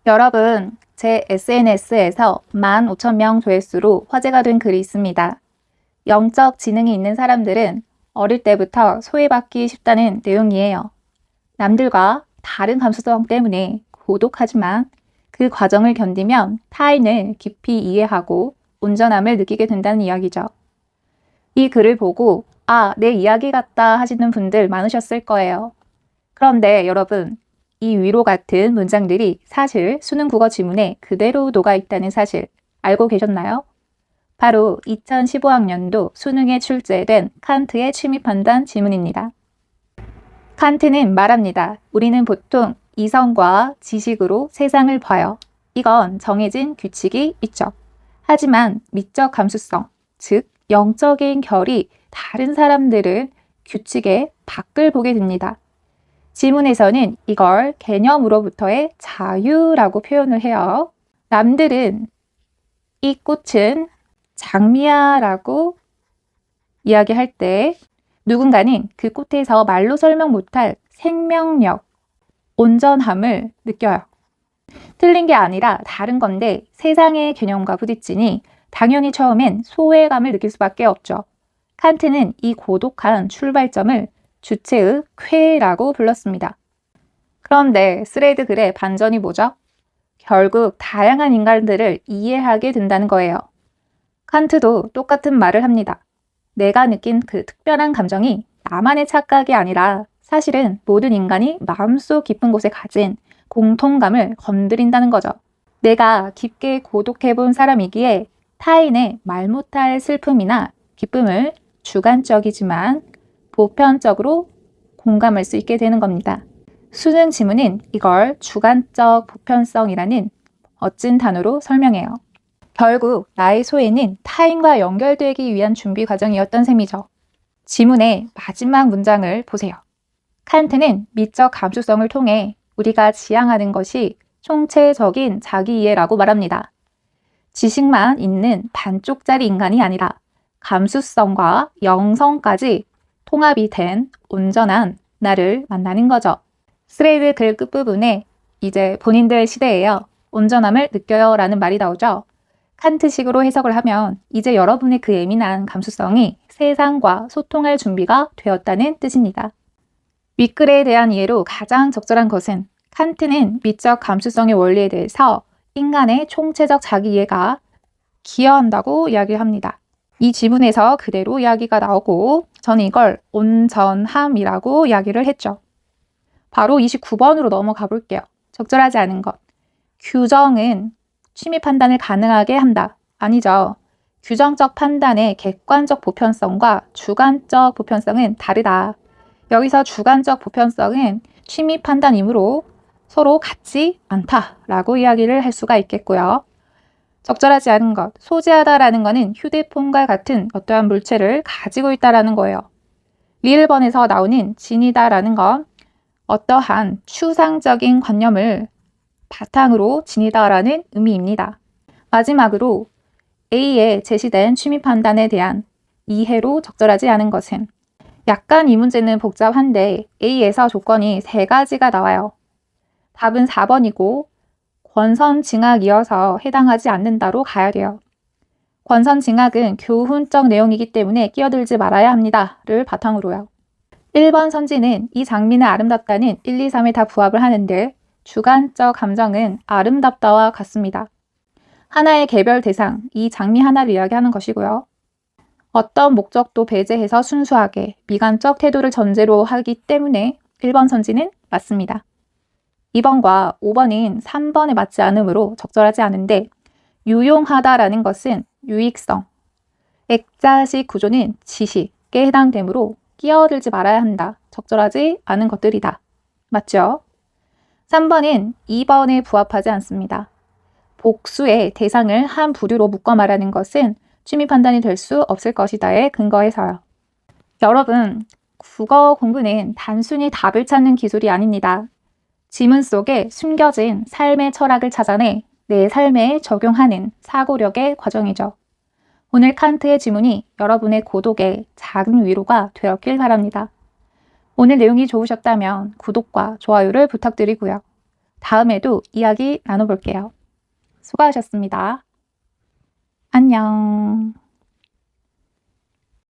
여러분, 제 SNS에서 15,000명 조회수로 화제가 된 글이 있습니다. 영적 지능이 있는 사람들은 어릴 때부터 소외받기 쉽다는 내용이에요. 남들과 다른 감수성 때문에 고독하지만 그 과정을 견디면 타인을 깊이 이해하고 온전함을 느끼게 된다는 이야기죠. 이 글을 보고 내 이야기 같다 하시는 분들 많으셨을 거예요. 그런데 여러분, 이 위로 같은 문장들이 사실 수능 국어 지문에 그대로 녹아 있다는 사실 알고 계셨나요? 바로 2015학년도 수능에 출제된 칸트의 취미판단 지문입니다. 칸트는 말합니다. 우리는 보통 이성과 지식으로 세상을 봐요. 이건 정해진 규칙이 있죠. 하지만 미적 감수성, 즉 영적인 결이 다른 사람들은 규칙의 밖을 보게 됩니다. 지문에서는 이걸 개념으로부터의 자유라고 표현을 해요. 남들은 이 꽃은 장미야 라고 이야기할 때 누군가는 그 꽃에서 말로 설명 못할 생명력, 온전함을 느껴요. 틀린 게 아니라 다른 건데 세상의 개념과 부딪히니 당연히 처음엔 소외감을 느낄 수밖에 없죠. 칸트는 이 고독한 출발점을 주체의 쾌라고 불렀습니다. 그런데 스레드 글의 반전이 뭐죠? 결국 다양한 인간들을 이해하게 된다는 거예요. 칸트도 똑같은 말을 합니다. 내가 느낀 그 특별한 감정이 나만의 착각이 아니라 사실은 모든 인간이 마음속 깊은 곳에 가진 공통감을 건드린다는 거죠. 내가 깊게 고독해 본 사람이기에 타인의 말 못할 슬픔이나 기쁨을 주관적이지만 보편적으로 공감할 수 있게 되는 겁니다. 수능 지문은 이걸 주관적 보편성이라는 멋진 단어로 설명해요. 결국 나의 소외는 타인과 연결되기 위한 준비 과정이었던 셈이죠. 지문의 마지막 문장을 보세요. 칸트는 미적 감수성을 통해 우리가 지향하는 것이 총체적인 자기이해라고 말합니다. 지식만 있는 반쪽짜리 인간이 아니라 감수성과 영성까지 통합이 된 온전한 나를 만나는 거죠. 스레이드 글 끝부분에 이제 본인들 시대에요. 온전함을 느껴요 라는 말이 나오죠. 칸트식으로 해석을 하면 이제 여러분의 그 예민한 감수성이 세상과 소통할 준비가 되었다는 뜻입니다. 윗글에 대한 이해로 가장 적절한 것은 칸트는 미적 감수성의 원리에 대해서 인간의 총체적 자기이해가 기여한다고 이야기를 합니다. 이 지문에서 그대로 이야기가 나오고 저는 이걸 온전함이라고 이야기를 했죠. 바로 29번으로 넘어가 볼게요. 적절하지 않은 것. 규정은 취미 판단을 가능하게 한다. 아니죠. 규정적 판단의 객관적 보편성과 주관적 보편성은 다르다. 여기서 주관적 보편성은 취미 판단이므로 서로 같지 않다라고 이야기를 할 수가 있겠고요. 적절하지 않은 것, 소지하다라는 것은 휴대폰과 같은 어떠한 물체를 가지고 있다라는 거예요. 리을번에서 나오는 지니다라는 건 어떠한 추상적인 관념을 바탕으로 지니다라는 의미입니다. 마지막으로 A에 제시된 취미 판단에 대한 이해로 적절하지 않은 것은 약간 이 문제는 복잡한데 A에서 조건이 3가지가 나와요. 답은 4번이고 권선징악이어서 해당하지 않는다로 가야 돼요. 권선징악은 교훈적 내용이기 때문에 끼어들지 말아야 합니다를 바탕으로요. 1번 선지는 이 장미는 아름답다는 1, 2, 3에 다 부합을 하는데 주관적 감정은 아름답다와 같습니다. 하나의 개별 대상, 이 장미 하나를 이야기하는 것이고요. 어떤 목적도 배제해서 순수하게 미관적 태도를 전제로 하기 때문에 1번 선지는 맞습니다. 2번과 5번은 3번에 맞지 않으므로 적절하지 않은데 유용하다라는 것은 유익성, 액자식 구조는 지식에 해당되므로 끼어들지 말아야 한다. 적절하지 않은 것들이다. 맞죠? 3번은 2번에 부합하지 않습니다. 복수의 대상을 한 부류로 묶어 말하는 것은 취미 판단이 될 수 없을 것이다에 근거해서요. 여러분, 국어 공부는 단순히 답을 찾는 기술이 아닙니다. 지문 속에 숨겨진 삶의 철학을 찾아내 내 삶에 적용하는 사고력의 과정이죠. 오늘 칸트의 지문이 여러분의 고독의 작은 위로가 되었길 바랍니다. 오늘 내용이 좋으셨다면 구독과 좋아요를 부탁드리고요. 다음에도 이야기 나눠볼게요. 수고하셨습니다. 안녕.